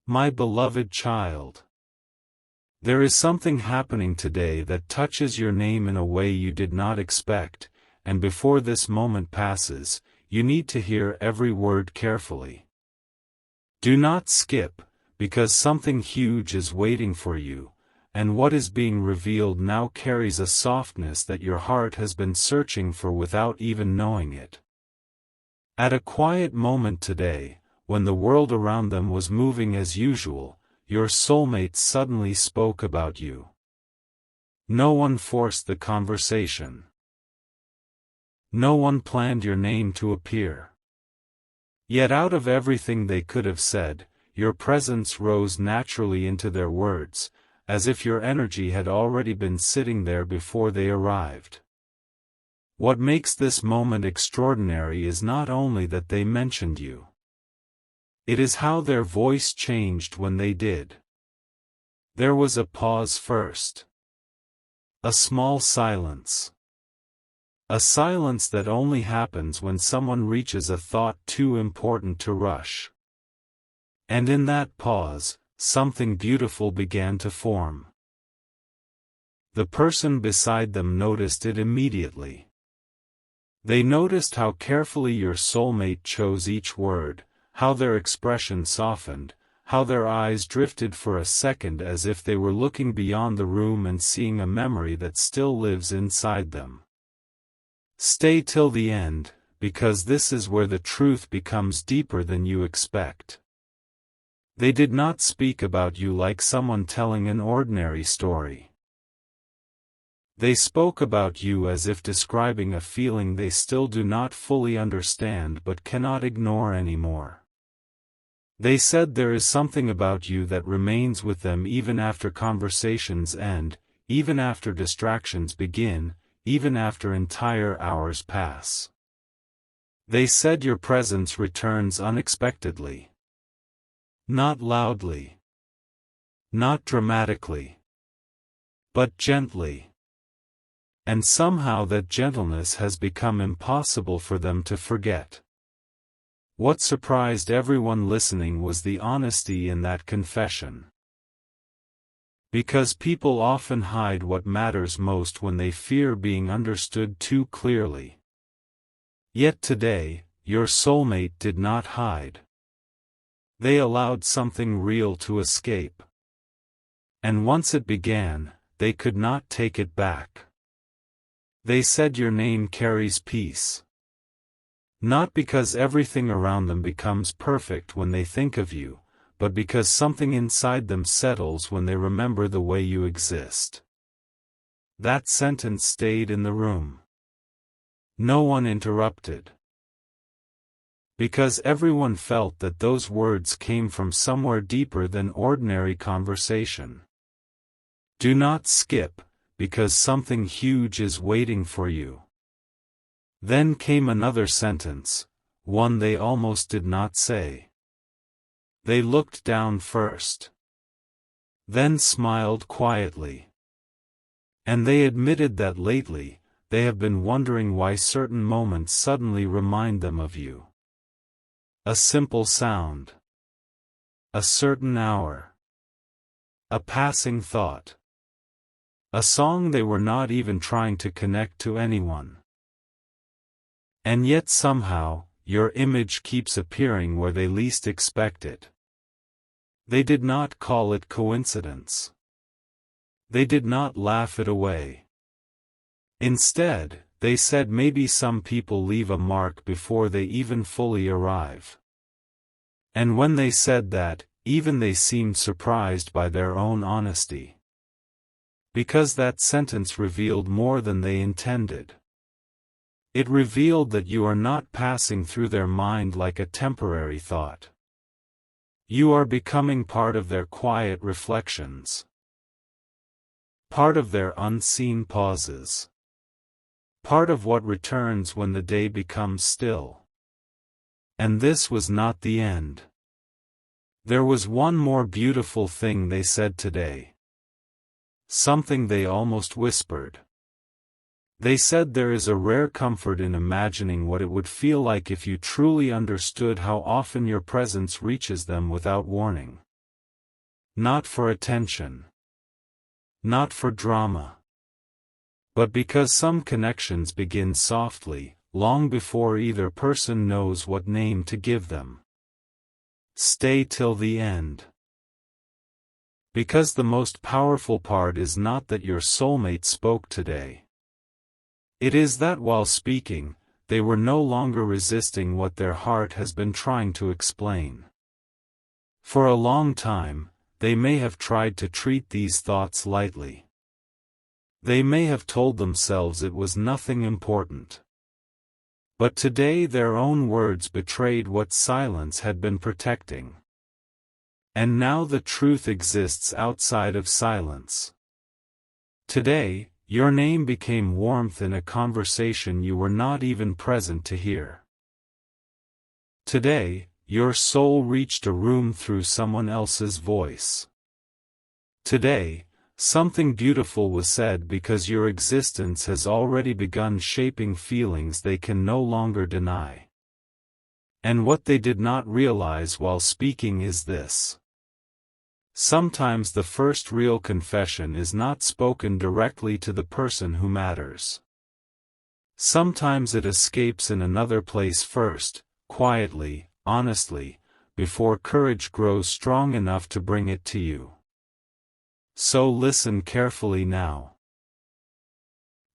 My beloved child. There is something happening today that touches your name in a way you did not expect, and before this moment passes, you need to hear every word carefully. Do not skip, because something huge is waiting for you, and what is being revealed now carries a softness that your heart has been searching for without even knowing it. At a quiet moment today, when the world around them was moving as usual, your soulmate suddenly spoke about you. No one forced the conversation. No one planned your name to appear. Yet out of everything they could have said, your presence rose naturally into their words, as if your energy had already been sitting there before they arrived. What makes this moment extraordinary is not only that they mentioned you. It is how their voice changed when they did. There was a pause first. A small silence. A silence that only happens when someone reaches a thought too important to rush. And in that pause, something beautiful began to form. The person beside them noticed it immediately. They noticed how carefully your soulmate chose each word, how their expression softened, how their eyes drifted for a second as if they were looking beyond the room and seeing a memory that still lives inside them. Stay till the end, because this is where the truth becomes deeper than you expect. They did not speak about you like someone telling an ordinary story. They spoke about you as if describing a feeling they still do not fully understand but cannot ignore anymore. They said there is something about you that remains with them even after conversations end, even after distractions begin, even after entire hours pass. They said your presence returns unexpectedly. Not loudly. Not dramatically. But gently. And somehow that gentleness has become impossible for them to forget. What surprised everyone listening was the honesty in that confession. Because people often hide what matters most when they fear being understood too clearly. Yet today, your soulmate did not hide. They allowed something real to escape. And once it began, they could not take it back. They said your name carries peace. Not because everything around them becomes perfect when they think of you, but because something inside them settles when they remember the way you exist. That sentence stayed in the room. No one interrupted. Because everyone felt that those words came from somewhere deeper than ordinary conversation. Do not skip, because something huge is waiting for you. Then came another sentence, one they almost did not say. They looked down first. Then smiled quietly. And they admitted that lately, they have been wondering why certain moments suddenly remind them of you. A simple sound. A certain hour. A passing thought. A song they were not even trying to connect to anyone. And yet somehow, your image keeps appearing where they least expect it. They did not call it coincidence. They did not laugh it away. Instead, they said maybe some people leave a mark before they even fully arrive. And when they said that, even they seemed surprised by their own honesty. Because that sentence revealed more than they intended. It revealed that you are not passing through their mind like a temporary thought. You are becoming part of their quiet reflections. Part of their unseen pauses. Part of what returns when the day becomes still. And this was not the end. There was one more beautiful thing they said today. Something they almost whispered. They said there is a rare comfort in imagining what it would feel like if you truly understood how often your presence reaches them without warning. Not for attention. Not for drama. But because some connections begin softly, long before either person knows what name to give them. Stay till the end. Because the most powerful part is not that your soulmate spoke today. It is that while speaking, they were no longer resisting what their heart has been trying to explain. For a long time, they may have tried to treat these thoughts lightly. They may have told themselves it was nothing important. But today their own words betrayed what silence had been protecting. And now the truth exists outside of silence. Today, your name became warmth in a conversation you were not even present to hear. Today, your soul reached a room through someone else's voice. Today, something beautiful was said because your existence has already begun shaping feelings they can no longer deny. And what they did not realize while speaking is this. Sometimes the first real confession is not spoken directly to the person who matters. Sometimes it escapes in another place first, quietly, honestly, before courage grows strong enough to bring it to you. So listen carefully now.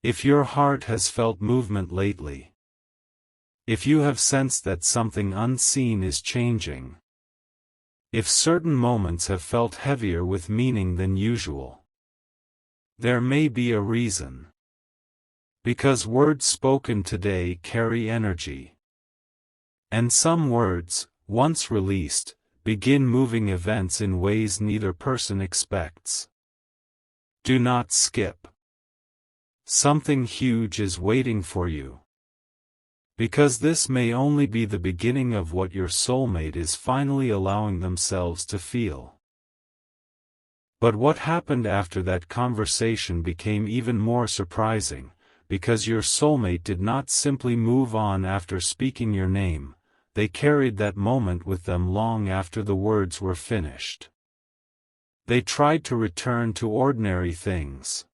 If your heart has felt movement lately, if you have sensed that something unseen is changing, if certain moments have felt heavier with meaning than usual, there may be a reason. Because words spoken today carry energy. And some words, once released, begin moving events in ways neither person expects. Do not skip. Something huge is waiting for you. Because this may only be the beginning of what your soulmate is finally allowing themselves to feel. But what happened after that conversation became even more surprising, because your soulmate did not simply move on after speaking your name, they carried that moment with them long after the words were finished. They tried to return to ordinary things.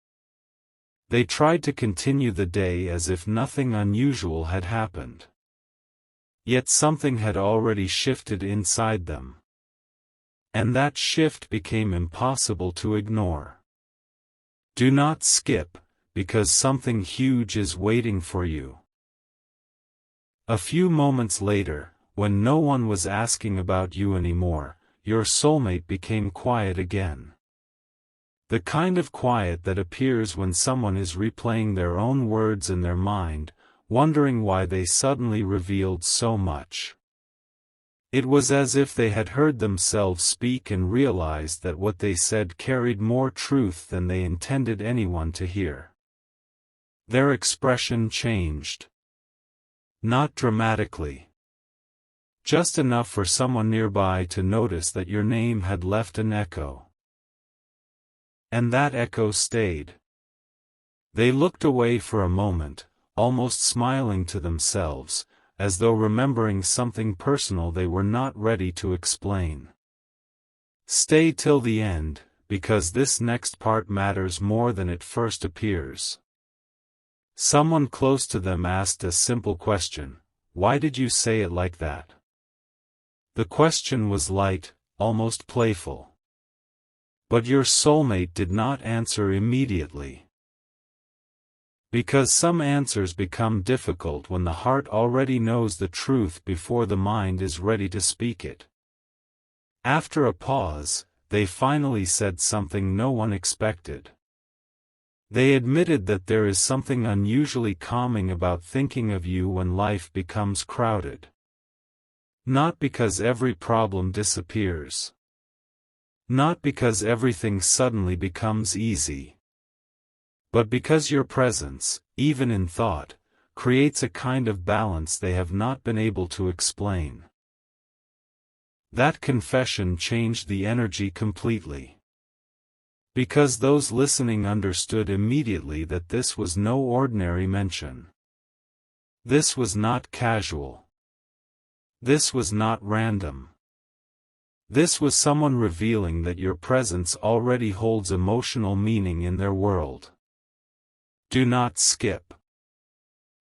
They tried to continue the day as if nothing unusual had happened. Yet something had already shifted inside them. And that shift became impossible to ignore. Do not skip, because something huge is waiting for you. A few moments later, when no one was asking about you anymore, your soulmate became quiet again. The kind of quiet that appears when someone is replaying their own words in their mind, wondering why they suddenly revealed so much. It was as if they had heard themselves speak and realized that what they said carried more truth than they intended anyone to hear. Their expression changed. Not dramatically. Just enough for someone nearby to notice that your name had left an echo. And that echo stayed. They looked away for a moment, almost smiling to themselves, as though remembering something personal they were not ready to explain. Stay till the end, because this next part matters more than it first appears. Someone close to them asked a simple question: "Why did you say it like that?" The question was light, almost playful. But your soulmate did not answer immediately. Because some answers become difficult when the heart already knows the truth before the mind is ready to speak it. After a pause, they finally said something no one expected. They admitted that there is something unusually calming about thinking of you when life becomes crowded. Not because every problem disappears. Not because everything suddenly becomes easy. But because your presence, even in thought, creates a kind of balance they have not been able to explain. That confession changed the energy completely. Because those listening understood immediately that this was no ordinary mention. This was not casual. This was not random. This was someone revealing that your presence already holds emotional meaning in their world. Do not skip.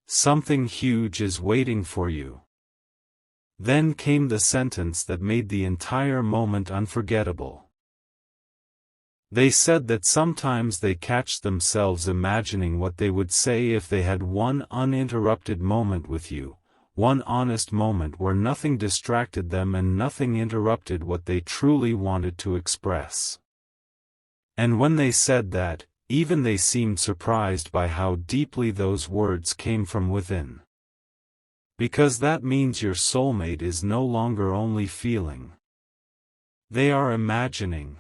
Something huge is waiting for you. Then came the sentence that made the entire moment unforgettable. They said that sometimes they catch themselves imagining what they would say if they had one uninterrupted moment with you, one honest moment where nothing distracted them and nothing interrupted what they truly wanted to express. And when they said that, even they seemed surprised by how deeply those words came from within. Because that means your soulmate is no longer only feeling. They are imagining.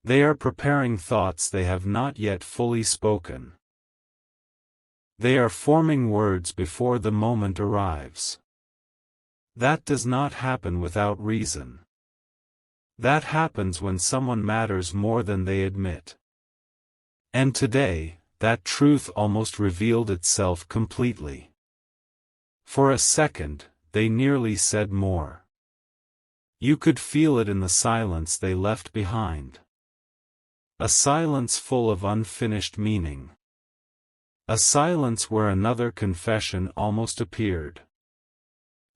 They are preparing thoughts they have not yet fully spoken. They are forming words before the moment arrives. That does not happen without reason. That happens when someone matters more than they admit. And today, that truth almost revealed itself completely. For a second, they nearly said more. You could feel it in the silence they left behind. A silence full of unfinished meaning. A silence where another confession almost appeared.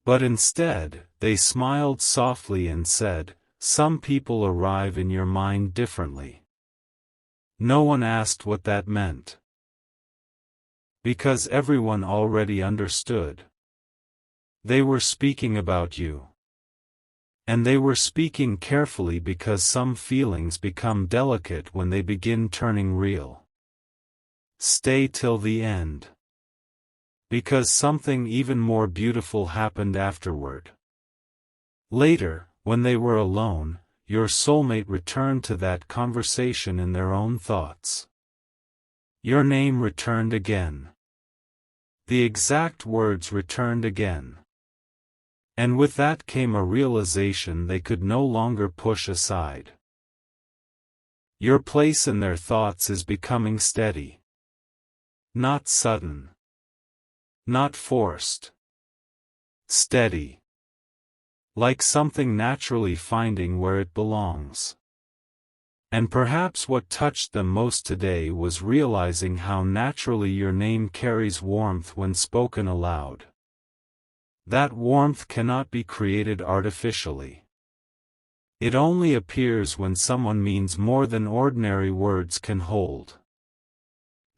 But instead, they smiled softly and said, "Some people arrive in your mind differently." No one asked what that meant. Because everyone already understood. They were speaking about you. And they were speaking carefully because some feelings become delicate when they begin turning real. Stay till the end. Because something even more beautiful happened afterward. Later, when they were alone, your soulmate returned to that conversation in their own thoughts. Your name returned again. The exact words returned again. And with that came a realization they could no longer push aside. Your place in their thoughts is becoming steady. Not sudden. Not forced. Steady. Like something naturally finding where it belongs. And perhaps what touched them most today was realizing how naturally your name carries warmth when spoken aloud. That warmth cannot be created artificially. It only appears when someone means more than ordinary words can hold.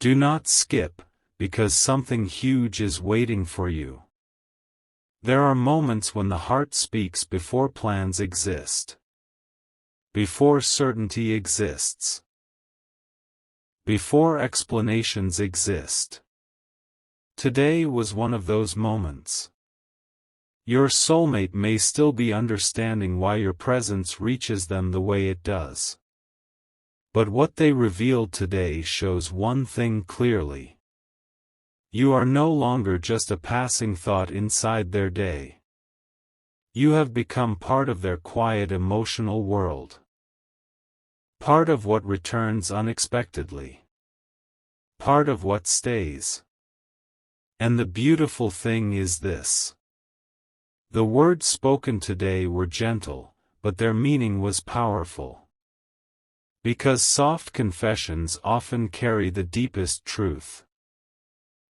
Do not skip, because something huge is waiting for you. There are moments when the heart speaks before plans exist. Before certainty exists. Before explanations exist. Today was one of those moments. Your soulmate may still be understanding why your presence reaches them the way it does. But what they revealed today shows one thing clearly. You are no longer just a passing thought inside their day. You have become part of their quiet emotional world. Part of what returns unexpectedly. Part of what stays. And the beautiful thing is this. The words spoken today were gentle, but their meaning was powerful. Because soft confessions often carry the deepest truth.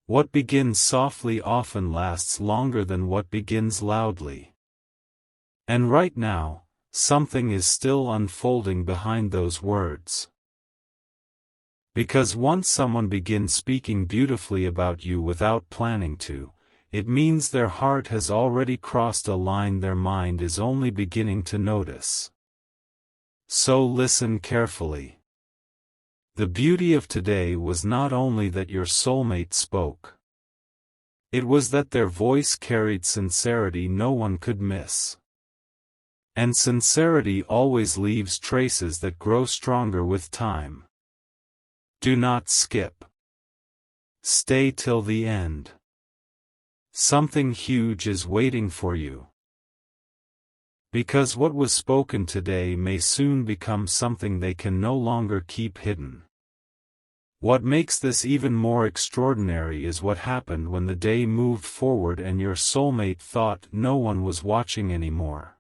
What begins softly often lasts longer than what begins loudly. And right now, something is still unfolding behind those words. Because once someone begins speaking beautifully about you without planning to, it means their heart has already crossed a line their mind is only beginning to notice. So listen carefully. The beauty of today was not only that your soulmate spoke. It was that their voice carried sincerity no one could miss. And sincerity always leaves traces that grow stronger with time. Do not skip. Stay till the end. Something huge is waiting for you. Because what was spoken today may soon become something they can no longer keep hidden. What makes this even more extraordinary is what happened when the day moved forward and your soulmate thought no one was watching anymore.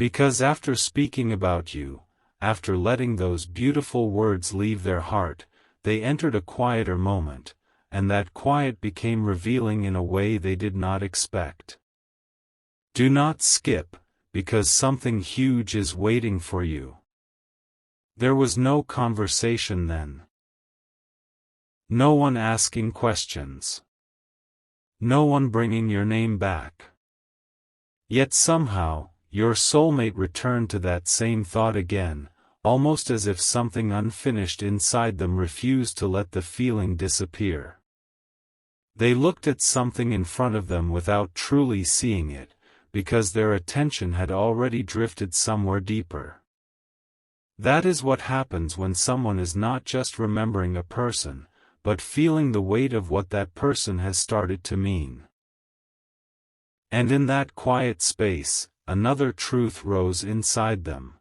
Because after speaking about you, after letting those beautiful words leave their heart, they entered a quieter moment, and that quiet became revealing in a way they did not expect. Do not skip, because something huge is waiting for you. There was no conversation then. No one asking questions. No one bringing your name back. Yet somehow, your soulmate returned to that same thought again, almost as if something unfinished inside them refused to let the feeling disappear. They looked at something in front of them without truly seeing it, because their attention had already drifted somewhere deeper. That is what happens when someone is not just remembering a person, but feeling the weight of what that person has started to mean. And in that quiet space, another truth rose inside them.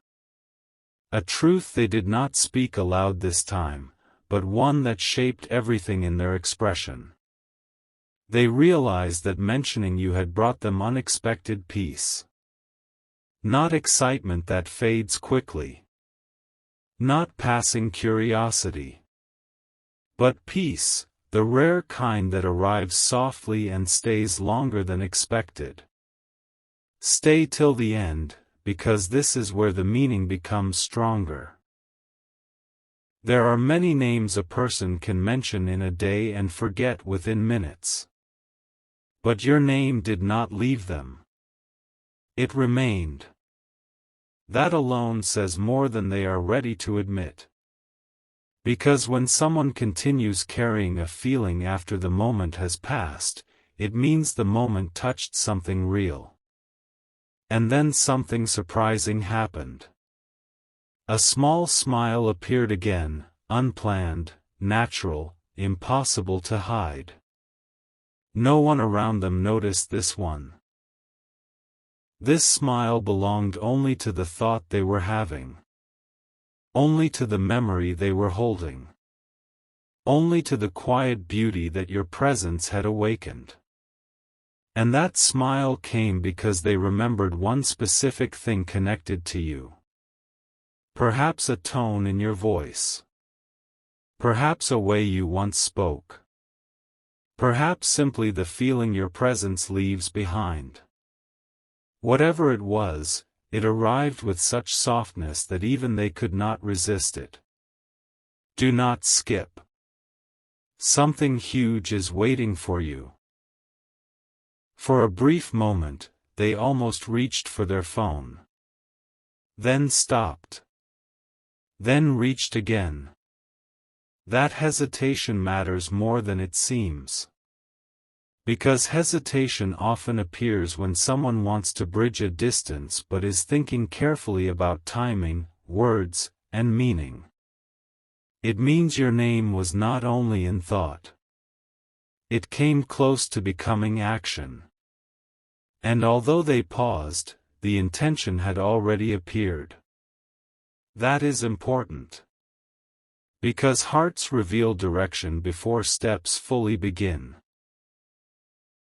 A truth they did not speak aloud this time, but one that shaped everything in their expression. They realized that mentioning you had brought them unexpected peace. Not excitement that fades quickly. Not passing curiosity. But peace, the rare kind that arrives softly and stays longer than expected. Stay till the end, because this is where the meaning becomes stronger. There are many names a person can mention in a day and forget within minutes. But your name did not leave them. It remained. That alone says more than they are ready to admit. Because when someone continues carrying a feeling after the moment has passed, it means the moment touched something real. And then something surprising happened. A small smile appeared again, unplanned, natural, impossible to hide. No one around them noticed this one. This smile belonged only to the thought they were having. Only to the memory they were holding. Only to the quiet beauty that your presence had awakened. And that smile came because they remembered one specific thing connected to you. Perhaps a tone in your voice. Perhaps a way you once spoke. Perhaps simply the feeling your presence leaves behind. Whatever it was, it arrived with such softness that even they could not resist it. Do not skip. Something huge is waiting for you. For a brief moment, they almost reached for their phone. Then stopped. Then reached again. That hesitation matters more than it seems. Because hesitation often appears when someone wants to bridge a distance but is thinking carefully about timing, words, and meaning. It means your name was not only in thought. It came close to becoming action. And although they paused, the intention had already appeared. That is important. Because hearts reveal direction before steps fully begin.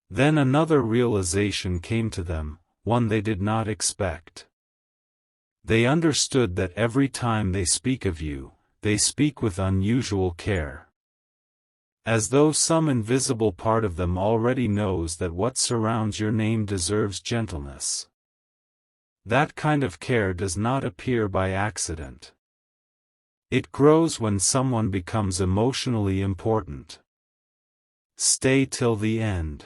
Then another realization came to them, one they did not expect. They understood that every time they speak of you, they speak with unusual care. As though some invisible part of them already knows that what surrounds your name deserves gentleness. That kind of care does not appear by accident. It grows when someone becomes emotionally important. Stay till the end.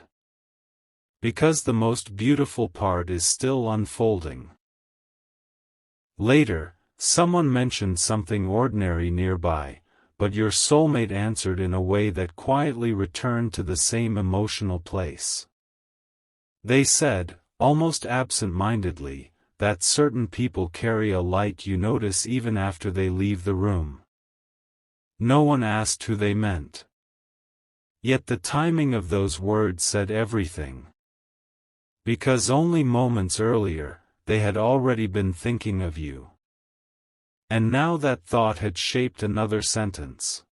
Because the most beautiful part is still unfolding. Later, someone mentioned something ordinary nearby, but your soulmate answered in a way that quietly returned to the same emotional place. They said, almost absent-mindedly, that certain people carry a light you notice even after they leave the room. No one asked who they meant. Yet the timing of those words said everything. Because only moments earlier, they had already been thinking of you. And now that thought had shaped another sentence.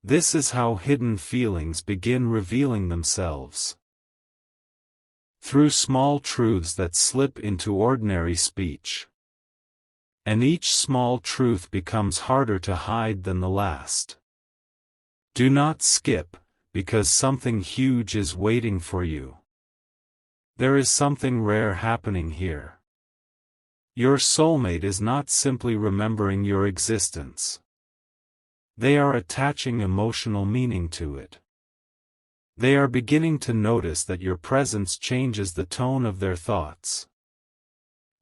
This is how hidden feelings begin revealing themselves. through small truths that slip into ordinary speech. And each small truth becomes harder to hide than the last. Do not skip, because something huge is waiting for you. There is something rare happening here. Your soulmate is not simply remembering your existence. They are attaching emotional meaning to it. They are beginning to notice that your presence changes the tone of their thoughts.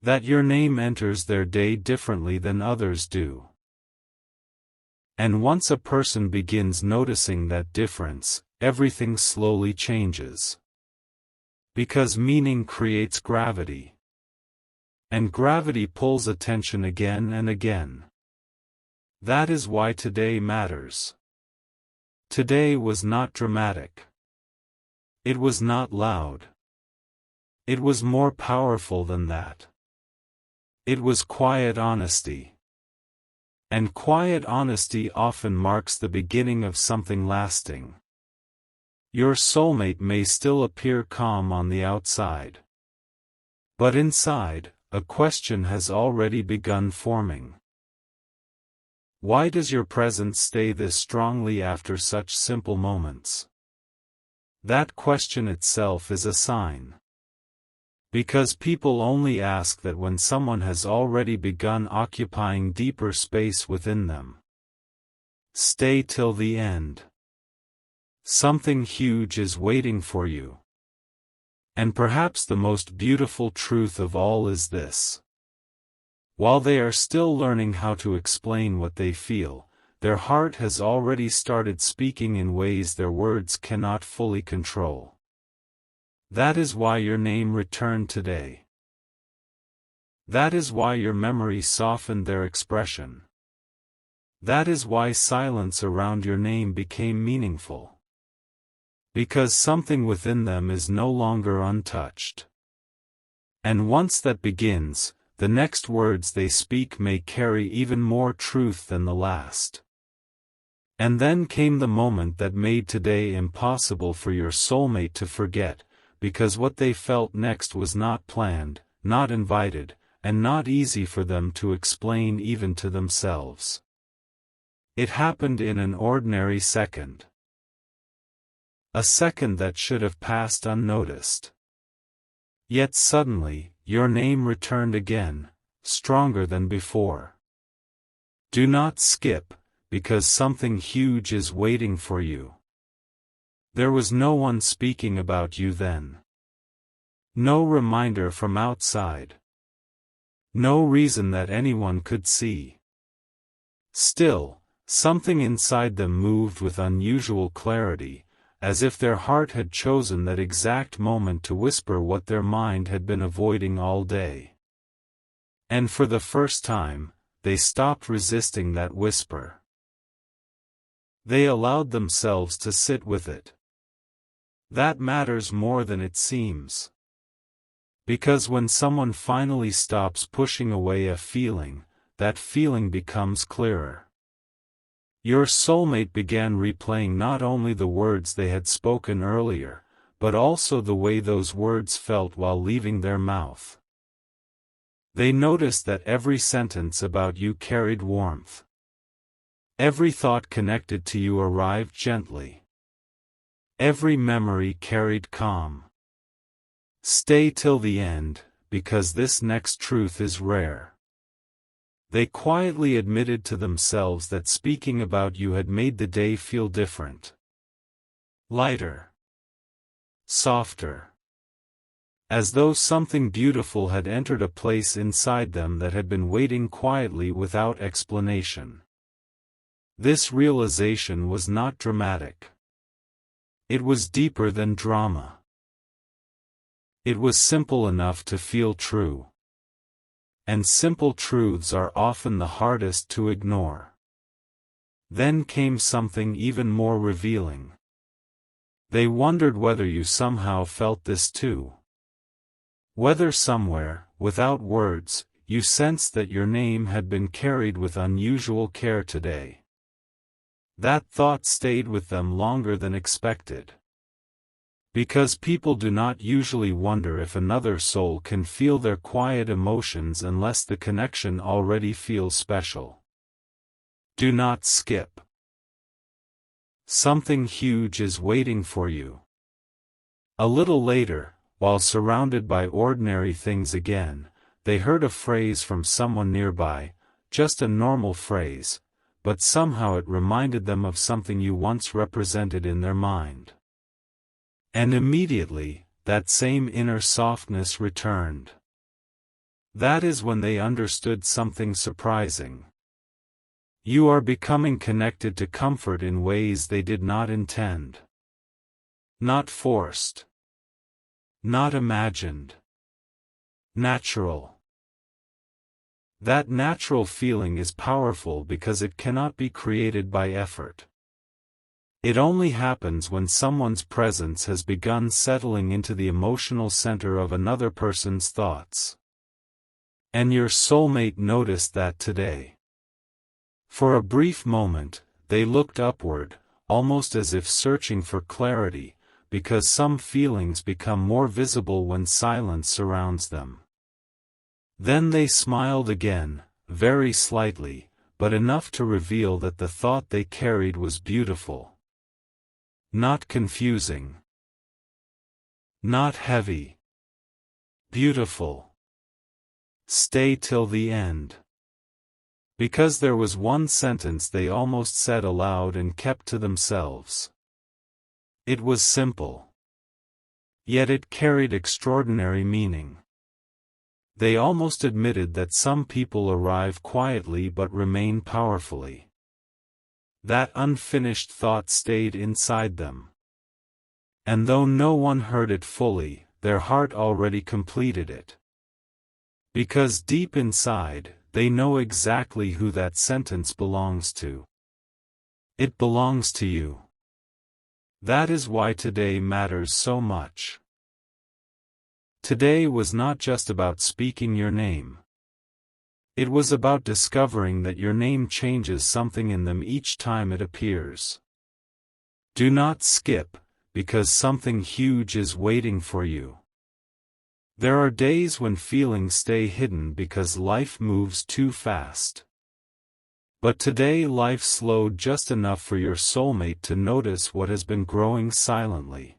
That your name enters their day differently than others do. And once a person begins noticing that difference, everything slowly changes. Because meaning creates gravity. And gravity pulls attention again and again. That is why today matters. Today was not dramatic. It was not loud. It was more powerful than that. It was quiet honesty. And quiet honesty often marks the beginning of something lasting. Your soulmate may still appear calm on the outside. But inside, a question has already begun forming. Why does your presence stay this strongly after such simple moments? That question itself is a sign. Because people only ask that when someone has already begun occupying deeper space within them. Stay till the end. Something huge is waiting for you. And perhaps the most beautiful truth of all is this. While they are still learning how to explain what they feel, their heart has already started speaking in ways their words cannot fully control. That is why your name returned today. That is why your memory softened their expression. That is why silence around your name became meaningful. Because something within them is no longer untouched. And once that begins, the next words they speak may carry even more truth than the last. And then came the moment that made today impossible for your soulmate to forget, because what they felt next was not planned, not invited, and not easy for them to explain even to themselves. It happened in an ordinary second. A second that should have passed unnoticed. Yet suddenly, your name returned again, stronger than before. Do not skip, because something huge is waiting for you. There was no one speaking about you then. No reminder from outside. No reason that anyone could see. Still, something inside them moved with unusual clarity, as if their heart had chosen that exact moment to whisper what their mind had been avoiding all day. And for the first time, they stopped resisting that whisper. They allowed themselves to sit with it. That matters more than it seems. Because when someone finally stops pushing away a feeling, that feeling becomes clearer. Your soulmate began replaying not only the words they had spoken earlier, but also the way those words felt while leaving their mouth. They noticed that every sentence about you carried warmth. Every thought connected to you arrived gently. Every memory carried calm. Stay till the end, because this next truth is rare. They quietly admitted to themselves that speaking about you had made the day feel different. Lighter. Softer. As though something beautiful had entered a place inside them that had been waiting quietly without explanation. This realization was not dramatic. It was deeper than drama. It was simple enough to feel true. And simple truths are often the hardest to ignore. Then came something even more revealing. They wondered whether you somehow felt this too. Whether somewhere, without words, you sensed that your name had been carried with unusual care today. That thought stayed with them longer than expected. Because people do not usually wonder if another soul can feel their quiet emotions unless the connection already feels special. Do not skip. Something huge is waiting for you. A little later, while surrounded by ordinary things again, they heard a phrase from someone nearby, just a normal phrase, but somehow it reminded them of something you once represented in their mind. And immediately, that same inner softness returned. That is when they understood something surprising. You are becoming connected to comfort in ways they did not intend. Not forced. Not imagined. Natural. That natural feeling is powerful because it cannot be created by effort. It only happens when someone's presence has begun settling into the emotional center of another person's thoughts. And your soulmate noticed that today. For a brief moment, they looked upward, almost as if searching for clarity, because some feelings become more visible when silence surrounds them. Then they smiled again, very slightly, but enough to reveal that the thought they carried was beautiful. Not confusing. Not heavy. Beautiful. Stay till the end. Because there was one sentence they almost said aloud and kept to themselves. It was simple. Yet it carried extraordinary meaning. They almost admitted that some people arrive quietly but remain powerfully. That unfinished thought stayed inside them. And though no one heard it fully, their heart already completed it. Because deep inside, they know exactly who that sentence belongs to. It belongs to you. That is why today matters so much. Today was not just about speaking your name. It was about discovering that your name changes something in them each time it appears. Do not skip, because something huge is waiting for you. There are days when feelings stay hidden because life moves too fast. But today life slowed just enough for your soulmate to notice what has been growing silently.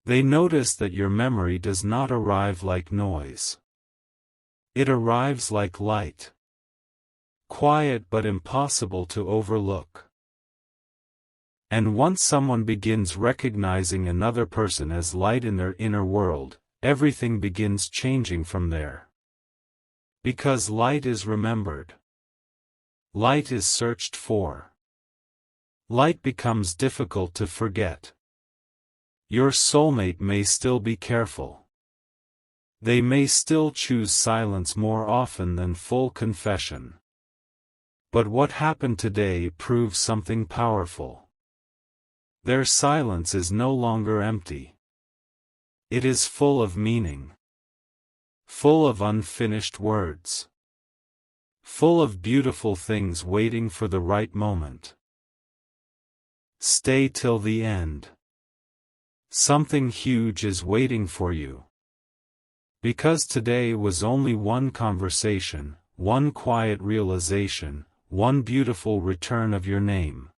They notice that your memory does not arrive like noise. It arrives like light. Quiet but impossible to overlook. And once someone begins recognizing another person as light in their inner world, everything begins changing from there. Because light is remembered. Light is searched for. Light becomes difficult to forget. Your soulmate may still be careful. They may still choose silence more often than full confession. But what happened today proves something powerful. Their silence is no longer empty. It is full of meaning. Full of unfinished words. Full of beautiful things waiting for the right moment. Stay till the end. Something huge is waiting for you. Because today was only one conversation, one quiet realization, one beautiful return of your name.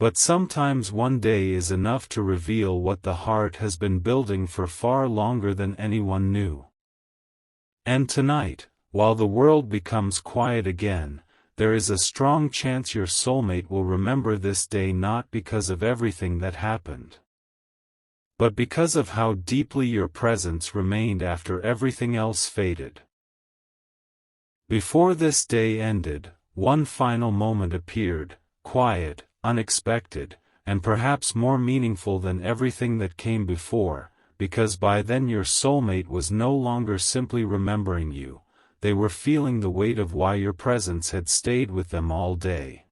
But sometimes one day is enough to reveal what the heart has been building for far longer than anyone knew. And tonight, while the world becomes quiet again, there is a strong chance your soulmate will remember this day not because of everything that happened, but because of how deeply your presence remained after everything else faded. Before this day ended, one final moment appeared, quiet, unexpected, and perhaps more meaningful than everything that came before, because by then your soulmate was no longer simply remembering you, they were feeling the weight of why your presence had stayed with them all day.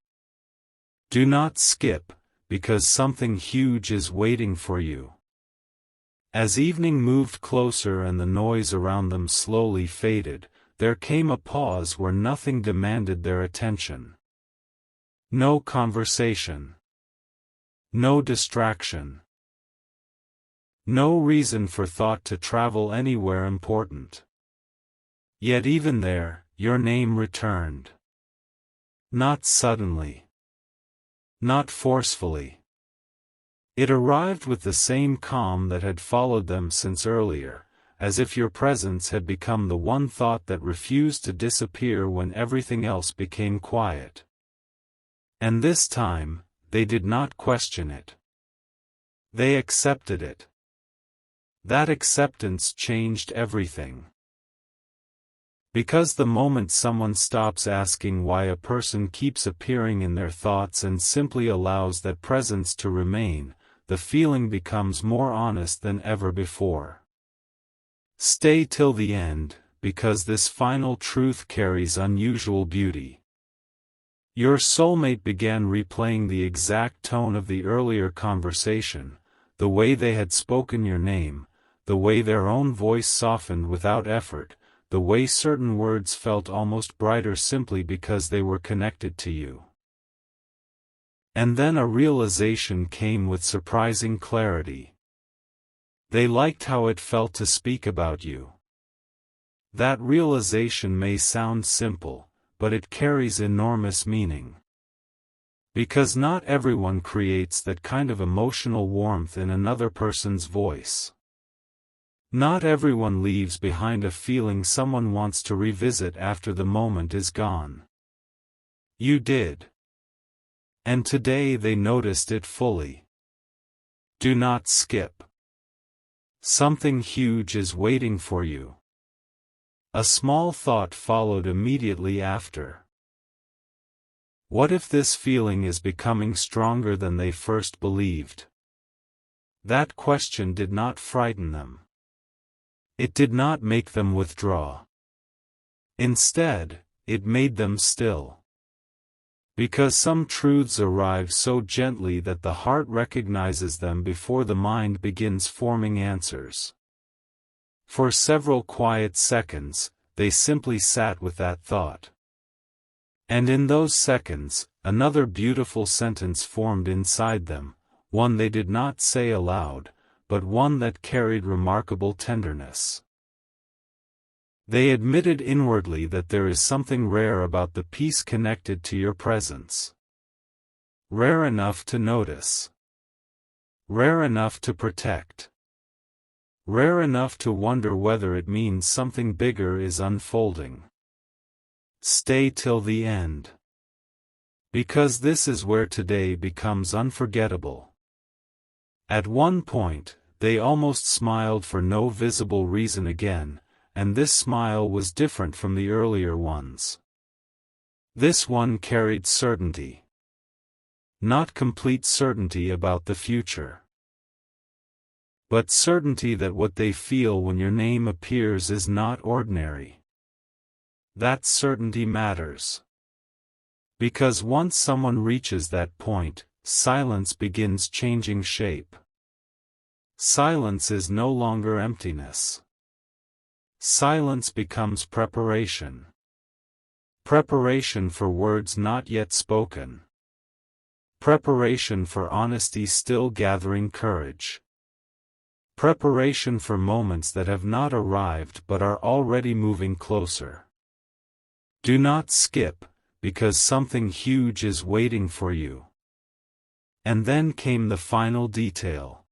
Do not skip, because something huge is waiting for you. As evening moved closer and the noise around them slowly faded, there came a pause where nothing demanded their attention. No conversation. No distraction. No reason for thought to travel anywhere important. Yet even there, your name returned. Not suddenly. Not forcefully. It arrived with the same calm that had followed them since earlier, as if your presence had become the one thought that refused to disappear when everything else became quiet. And this time, they did not question it. They accepted it. That acceptance changed everything. Because the moment someone stops asking why a person keeps appearing in their thoughts and simply allows that presence to remain, the feeling becomes more honest than ever before. Stay till the end, because this final truth carries unusual beauty. Your soulmate began replaying the exact tone of the earlier conversation, the way they had spoken your name, the way their own voice softened without effort, the way certain words felt almost brighter simply because they were connected to you. And then a realization came with surprising clarity. They liked how it felt to speak about you. That realization may sound simple, but it carries enormous meaning. Because not everyone creates that kind of emotional warmth in another person's voice. Not everyone leaves behind a feeling someone wants to revisit after the moment is gone. You did. And today they noticed it fully. Do not skip. Something huge is waiting for you. A small thought followed immediately after. What if this feeling is becoming stronger than they first believed? That question did not frighten them. It did not make them withdraw. Instead, it made them still. Because some truths arrive so gently that the heart recognizes them before the mind begins forming answers. For several quiet seconds, they simply sat with that thought. And in those seconds, another beautiful sentence formed inside them, one they did not say aloud, but one that carried remarkable tenderness. They admitted inwardly that there is something rare about the peace connected to your presence. Rare enough to notice. Rare enough to protect. Rare enough to wonder whether it means something bigger is unfolding. Stay till the end. Because this is where today becomes unforgettable. At one point, they almost smiled for no visible reason again, and this smile was different from the earlier ones. This one carried certainty. Not complete certainty about the future. But certainty that what they feel when your name appears is not ordinary. That certainty matters. Because once someone reaches that point, silence begins changing shape. Silence is no longer emptiness. Silence becomes preparation. Preparation for words not yet spoken. Preparation for honesty still gathering courage. Preparation for moments that have not arrived but are already moving closer. Do not skip, because something huge is waiting for you. And then came the final detail.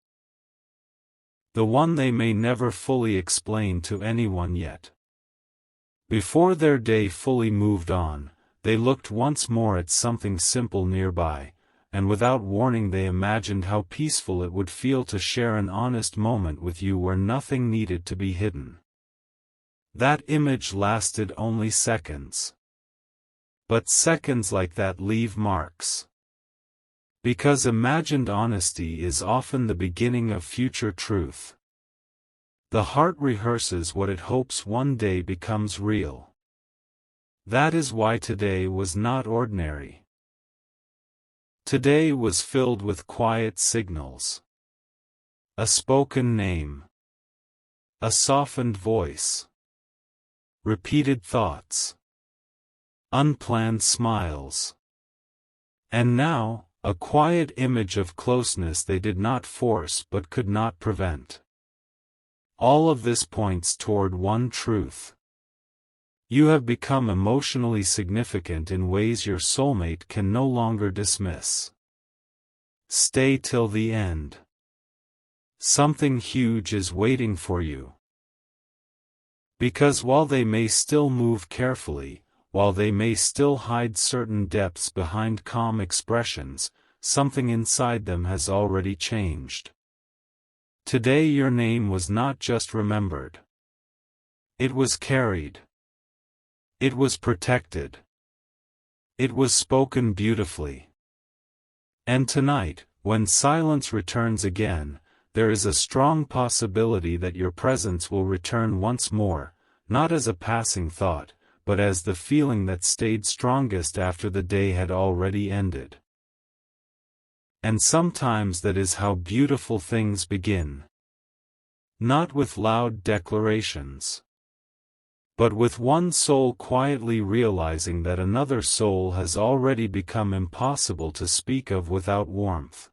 The one they may never fully explain to anyone yet. Before their day fully moved on, they looked once more at something simple nearby, and without warning they imagined how peaceful it would feel to share an honest moment with you where nothing needed to be hidden. That image lasted only seconds. But seconds like that leave marks. Because imagined honesty is often the beginning of future truth. The heart rehearses what it hopes one day becomes real. That is why today was not ordinary. Today was filled with quiet signals. A spoken name. A softened voice. Repeated thoughts. Unplanned smiles. And now, A quiet image of closeness they did not force but could not prevent. All of this points toward one truth. You have become emotionally significant in ways your soulmate can no longer dismiss. Stay till the end. Something huge is waiting for you. Because while they may still move carefully, while they may still hide certain depths behind calm expressions, something inside them has already changed. Today your name was not just remembered. It was carried. It was protected. It was spoken beautifully. And tonight, when silence returns again, there is a strong possibility that your presence will return once more, not as a passing thought, but as the feeling that stayed strongest after the day had already ended. And sometimes that is how beautiful things begin. Not with loud declarations, but with one soul quietly realizing that another soul has already become impossible to speak of without warmth.